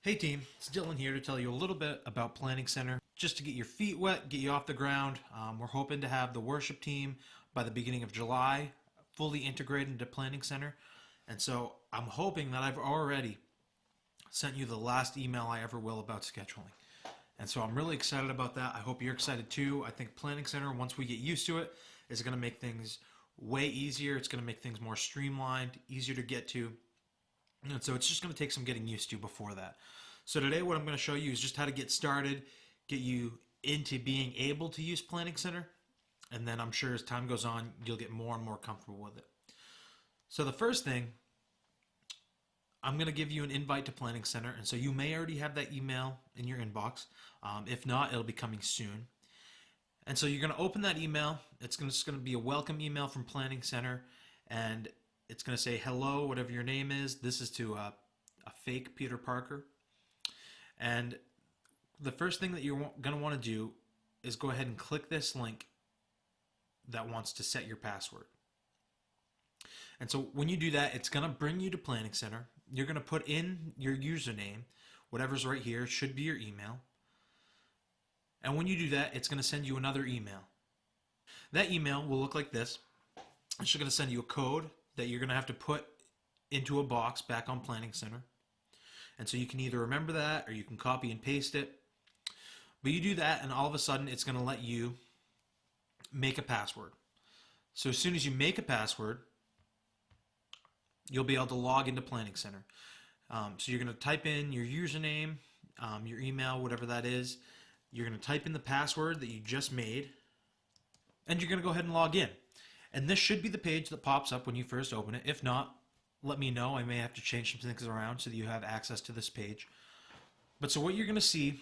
Hey team, it's Dylan here to tell you a little bit about Planning Center. Just to get your feet wet, get you off the ground. We're hoping to have the worship team by the beginning of July fully integrated into Planning Center. And so I'm hoping that I've already sent you the last email I ever will about scheduling. And so I'm really excited about that. I hope you're excited too. I think Planning Center, once we get used to it, is going to make things way easier. It's going to make things more streamlined, easier to get to. And so it's just going to take some getting used to before that. So today what I'm going to show you is just how to get started, get you into being able to use Planning Center, and then I'm sure as time goes on, you'll get more and more comfortable with it. So the first thing, I'm going to give you an invite to Planning Center, and so you may already have that email in your inbox. If not, it'll be coming soon. And so you're going to open that email. It's just going to be a welcome email from Planning Center, and it's going to say, hello, whatever your name is. This is to a fake Peter Parker. And the first thing that you're going to want to do is go ahead and click this link that wants to set your password. And so when you do that, it's going to bring you to Planning Center. You're going to put in your username, whatever's right here, it should be your email. And when you do that, it's going to send you another email. That email will look like this. It's going to send you a code that you're going to have to put into a box back on Planning Center. And so you can either remember that or you can copy and paste it. But you do that and all of a sudden it's going to let you make a password. So as soon as you make a password, you'll be able to log into Planning Center. So you're going to type in your username, your email, whatever that is. You're going to type in the password that you just made, and you're going to go ahead and log in. And this should be the page that pops up when you first open it. If not, let me know. I may have to change some things around so that you have access to this page. But so what you're going to see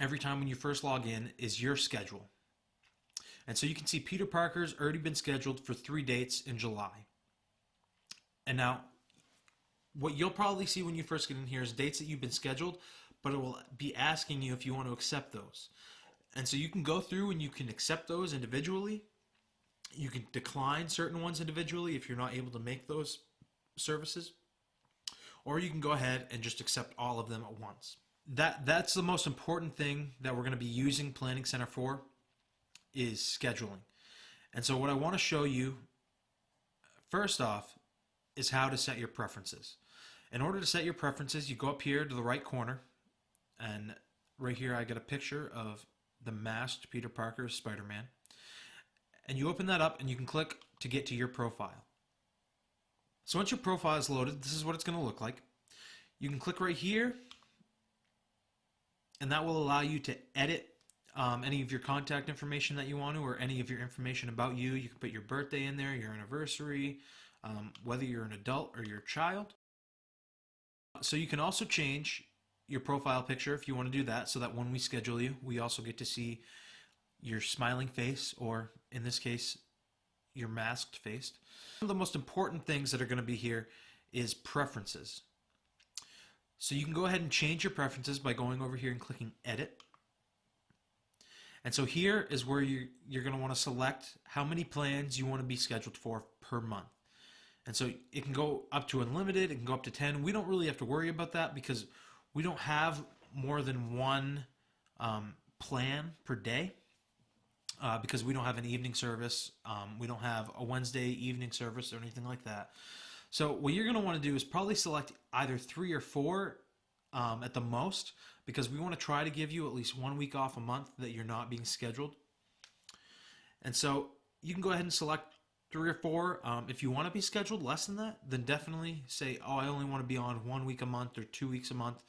every time when you first log in is your schedule. And so you can see Peter Parker's already been scheduled for 3 dates in July. And now, what you'll probably see when you first get in here is dates that you've been scheduled, but it will be asking you if you want to accept those. And so you can go through and you can accept those individually. You can decline certain ones individually if you're not able to make those services, or you can go ahead and just accept all of them at once. That's the most important thing that we're going to be using Planning Center for, is scheduling. And so what I want to show you first off is how to set your preferences. In order to set your preferences, you go up here to the right corner, and right here I get a picture of the masked Peter Parker, Spider-Man, and you open that up and you can click to get to your profile. So once your profile is loaded, this is what it's going to look like. You can click right here, and that will allow you to edit any of your contact information that you want to, or any of your information about you. You can put your birthday in there, your anniversary, whether you're an adult or you're a child. So you can also change your profile picture if you want to do that, so that when we schedule you, we also get to see your smiling face, or in this case, your masked face. One of the most important things that are going to be here is preferences. So you can go ahead and change your preferences by going over here and clicking edit. And so here is where you're going to want to select how many plans you want to be scheduled for per month. And so it can go up to unlimited, it can go up to 10. We don't really have to worry about that because we don't have more than one plan per day. Because we don't have an evening service, we don't have a Wednesday evening service or anything like that. So what you're going to want to do is probably select either 3 or 4 at the most, because we want to try to give you at least 1 week off a month that you're not being scheduled. And so you can go ahead and select 3 or 4. If you want to be scheduled less than that, then definitely say, oh, I only want to be on 1 week a month or 2 weeks a month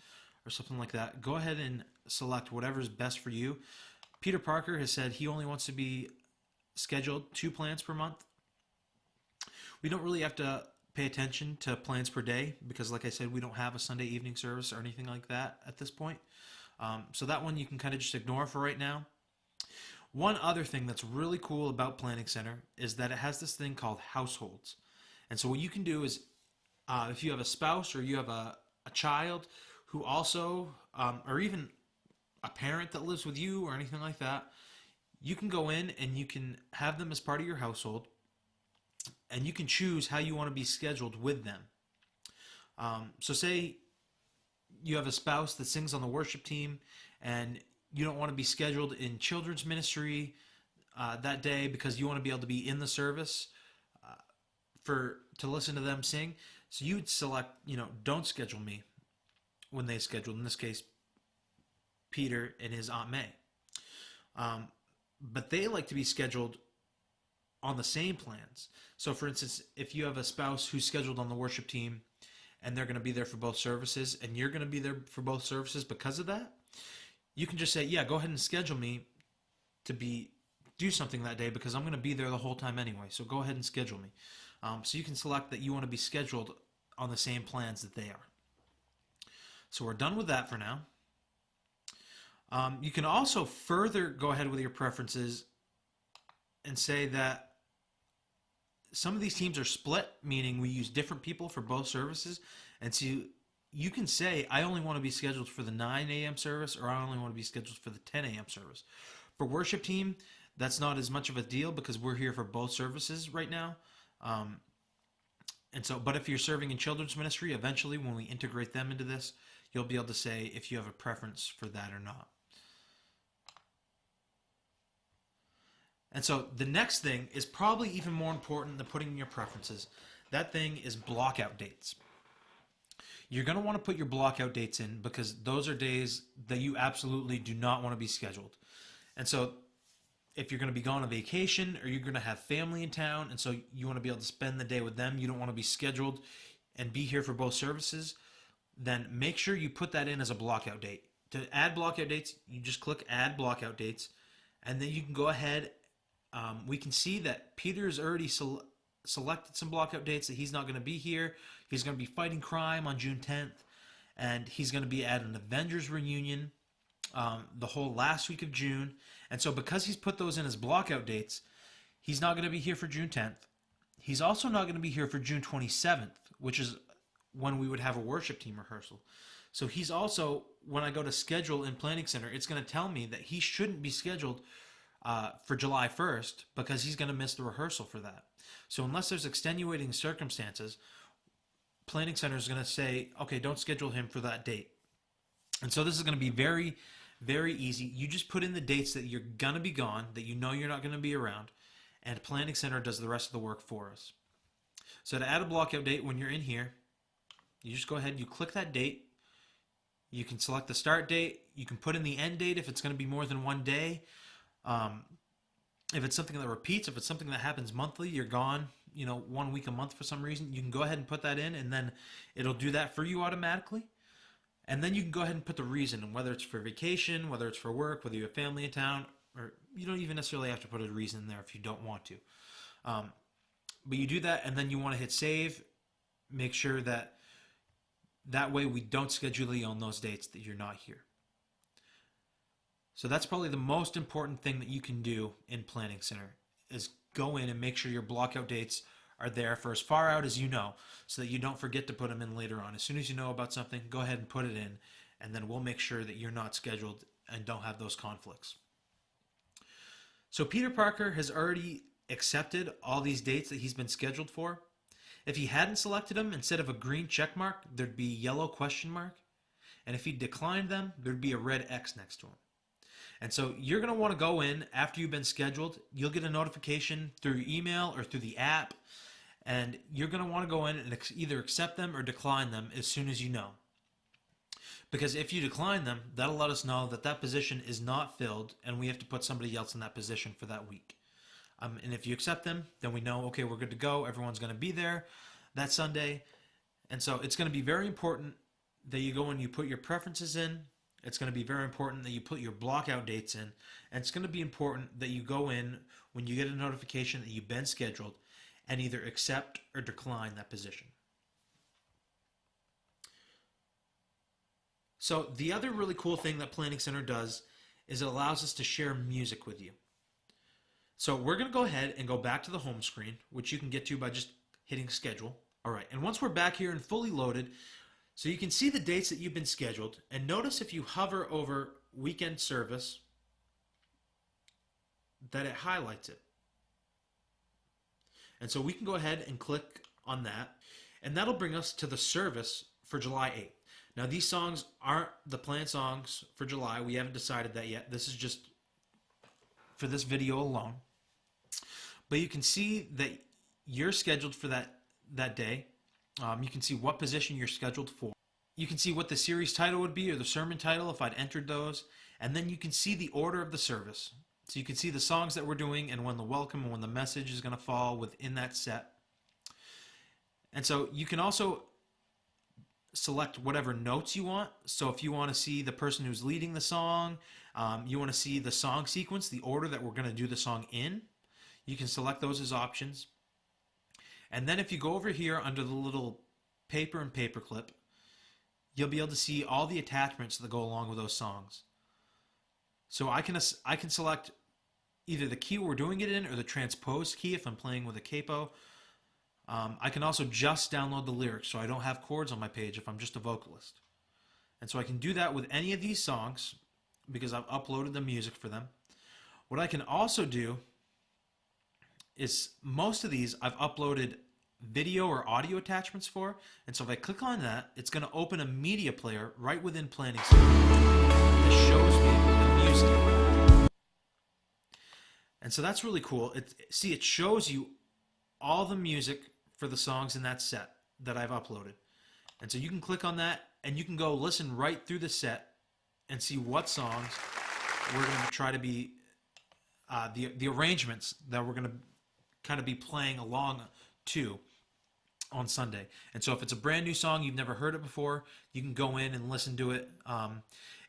or something like that. Go ahead and select whatever's best for you. Peter Parker has said he only wants to be scheduled 2 plans per month. We don't really have to pay attention to plans per day because, like I said, we don't have a Sunday evening service or anything like that at this point. So that one you can kind of just ignore for right now. One other thing that's really cool about Planning Center is that it has this thing called households. And so what you can do is, if you have a spouse or you have a child who also, or even a parent that lives with you or anything like that, you can go in and you can have them as part of your household, and you can choose how you want to be scheduled with them. So say you have a spouse that sings on the worship team and you don't want to be scheduled in children's ministry that day because you want to be able to be in the service to listen to them sing. So you would select, don't schedule me when they scheduled, in this case, Peter and his Aunt May. But they like to be scheduled on the same plans. So for instance, if you have a spouse who's scheduled on the worship team and they're going to be there for both services and you're going to be there for both services because of that, you can just say, yeah, go ahead and schedule me to do something that day because I'm going to be there the whole time anyway. So go ahead and schedule me. So you can select that you want to be scheduled on the same plans that they are. So we're done with that for now. You can also further go ahead with your preferences and say that some of these teams are split, meaning we use different people for both services. And so you can say, I only want to be scheduled for the 9 a.m. service, or I only want to be scheduled for the 10 a.m. service. For worship team, that's not as much of a deal because we're here for both services right now. But if you're serving in children's ministry, eventually when we integrate them into this, you'll be able to say if you have a preference for that or not. And so the next thing is probably even more important than putting in your preferences. That thing is blockout dates. You're going to want to put your blockout dates in because those are days that you absolutely do not want to be scheduled. And so if you're going to be going on vacation or you're going to have family in town and so you want to be able to spend the day with them, you don't want to be scheduled and be here for both services, then make sure you put that in as a blockout date. To add blockout dates, you just click add blockout dates, and then you can go ahead. We can see that Peter's already selected some blockout dates that he's not going to be here. He's going to be fighting crime on June 10th, and he's going to be at an Avengers reunion the whole last week of June. And so because he's put those in as blockout dates, he's not going to be here for June 10th. He's also not going to be here for June 27th, which is when we would have a worship team rehearsal. So he's also, when I go to schedule in Planning Center, it's going to tell me that he shouldn't be scheduled for July 1st because he's going to miss the rehearsal for that. So unless there's extenuating circumstances, Planning Center is going to say, okay, don't schedule him for that date. And so this is going to be very, very easy. You just put in the dates that you're going to be gone, that you know you're not going to be around, and Planning Center does the rest of the work for us. So to add a blockout date when you're in here, you just go ahead, you click that date. You can select the start date. You can put in the end date if it's going to be more than one day. If it's something that repeats, if it's something that happens monthly, you're gone, 1 week a month for some reason, you can go ahead and put that in, and then it'll do that for you automatically. And then you can go ahead and put the reason, whether it's for vacation, whether it's for work, whether you have family in town, or you don't even necessarily have to put a reason in there if you don't want to. But you do that, and then you want to hit save. Make sure that way we don't schedule you on those dates that you're not here. So that's probably the most important thing that you can do in Planning Center is go in and make sure your blockout dates are there for as far out as you know so that you don't forget to put them in later on. As soon as you know about something, go ahead and put it in, and then we'll make sure that you're not scheduled and don't have those conflicts. So Peter Parker has already accepted all these dates that he's been scheduled for. If he hadn't selected them, instead of a green check mark, there'd be a yellow question mark. And if he declined them, there'd be a red X next to him. And so you're going to want to go in after you've been scheduled. You'll get a notification through your email or through the app. And you're going to want to go in and either accept them or decline them as soon as you know. Because if you decline them, that'll let us know that that position is not filled and we have to put somebody else in that position for that week. And if you accept them, then we know, okay, we're good to go. Everyone's going to be there that Sunday. And so it's going to be very important that you go and you put your preferences in. It's going to be very important that you put your blockout dates in. And it's going to be important that you go in when you get a notification that you've been scheduled and either accept or decline that position. So the other really cool thing that Planning Center does is it allows us to share music with you. So we're going to go ahead and go back to the home screen, which you can get to by just hitting schedule. All right, and once we're back here and fully loaded, so you can see the dates that you've been scheduled, and notice if you hover over weekend service that it highlights it. And so we can go ahead and click on that, and that'll bring us to the service for July 8th. Now, these songs aren't the planned songs for July. We haven't decided that yet. This is just for this video alone. But you can see that you're scheduled for that day. You can see what position you're scheduled for. You can see what the series title would be or the sermon title if I'd entered those. And then you can see the order of the service. So you can see the songs that we're doing and when the welcome and when the message is going to fall within that set. And so you can also select whatever notes you want. So if you want to see the person who's leading the song, you want to see the song sequence, the order that we're going to do the song in, you can select those as options. And then if you go over here under the little paper and paperclip, you'll be able to see all the attachments that go along with those songs. So I can select either the key we're doing it in or the transposed key if I'm playing with a capo. I can also just download the lyrics so I don't have chords on my page if I'm just a vocalist. And so I can do that with any of these songs because I've uploaded the music for them. What I can also do is most of these I've uploaded video or audio attachments for. And so if I click on that, it's going to open a media player right within Planning Center that shows me the music. And so that's really cool. It shows you all the music for the songs in that set that I've uploaded. And so you can click on that and you can go listen right through the set and see what songs we're going to try to be, the arrangements that we're going to kind of be playing along to on Sunday. And so if it's a brand new song, you've never heard it before, you can go in and listen to it.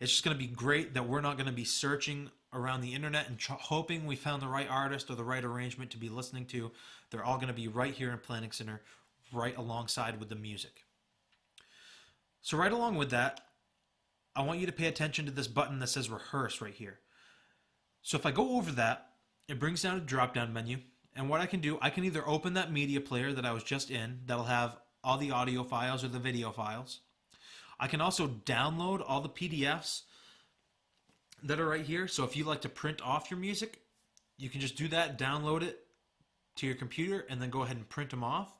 It's just going to be great that we're not going to be searching around the internet and hoping we found the right artist or the right arrangement to be listening to. They're all going to be right here in Planning Center, right alongside with the music. So right along with that, I want you to pay attention to this button that says rehearse right here. So if I go over that, it brings down a drop-down menu. And what I can do, I can either open that media player that I was just in, that'll have all the audio files or the video files. I can also download all the PDFs that are right here. So if you like to print off your music, you can just do that, download it to your computer, and then go ahead and print them off.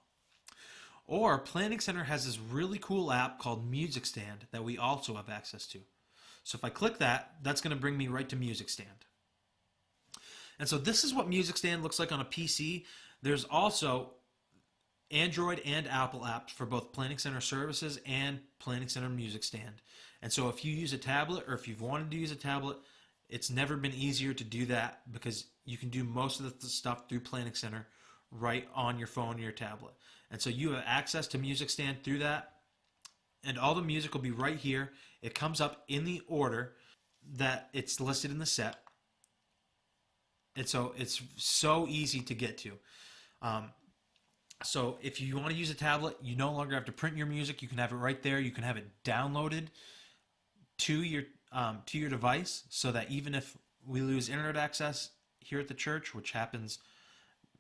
Or Planning Center has this really cool app called Music Stand that we also have access to. So if I click that, that's going to bring me right to Music Stand. And so this is what Music Stand looks like on a PC. There's also Android and Apple apps for both Planning Center Services and Planning Center Music Stand. And so if you use a tablet or if you've wanted to use a tablet, it's never been easier to do that because you can do most of the stuff through Planning Center right on your phone or your tablet. And so you have access to Music Stand through that, and all the music will be right here. It comes up in the order that it's listed in the set. And so it's so easy to get to. So if you want to use a tablet, you no longer have to print your music. You can have it right there. You can have it downloaded to your device so that even if we lose internet access here at the church, which happens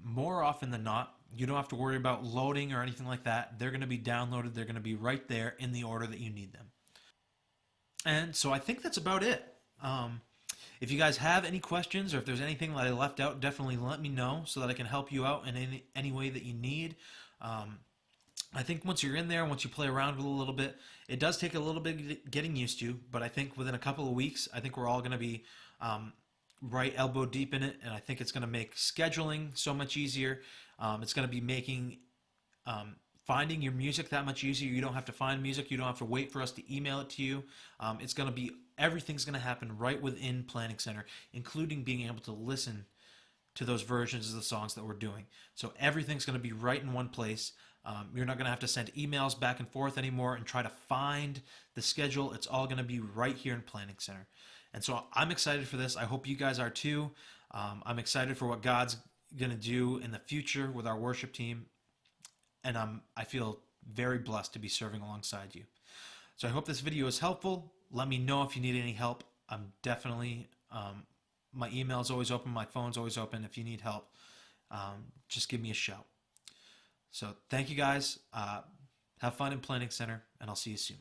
more often than not, you don't have to worry about loading or anything like that. They're going to be downloaded. They're going to be right there in the order that you need them. And so I think that's about it. If you guys have any questions or if there's anything that I left out, definitely let me know so that I can help you out in any way that you need. I think once you're in there, once you play around with it a little bit, it does take a little bit getting used to, but I think within a couple of weeks, I think we're all going to be right elbow deep in it, and I think it's going to make scheduling so much easier. It's going to be making finding your music that much easier. You don't have to find music. You don't have to wait for us to email it to you. It's going to be everything's going to happen right within Planning Center, including being able to listen to those versions of the songs that we're doing. So everything's going to be right in one place. You're not going to have to send emails back and forth anymore and try to find the schedule. It's all going to be right here in Planning Center. And so I'm excited for this. I hope you guys are too. I'm excited for what God's going to do in the future with our worship team. And I feel very blessed to be serving alongside you. So I hope this video is helpful. Let me know if you need any help. I'm definitely, my email is always open. My phone's always open. If you need help, just give me a shout. So thank you guys. Have fun in Planning Center, and I'll see you soon.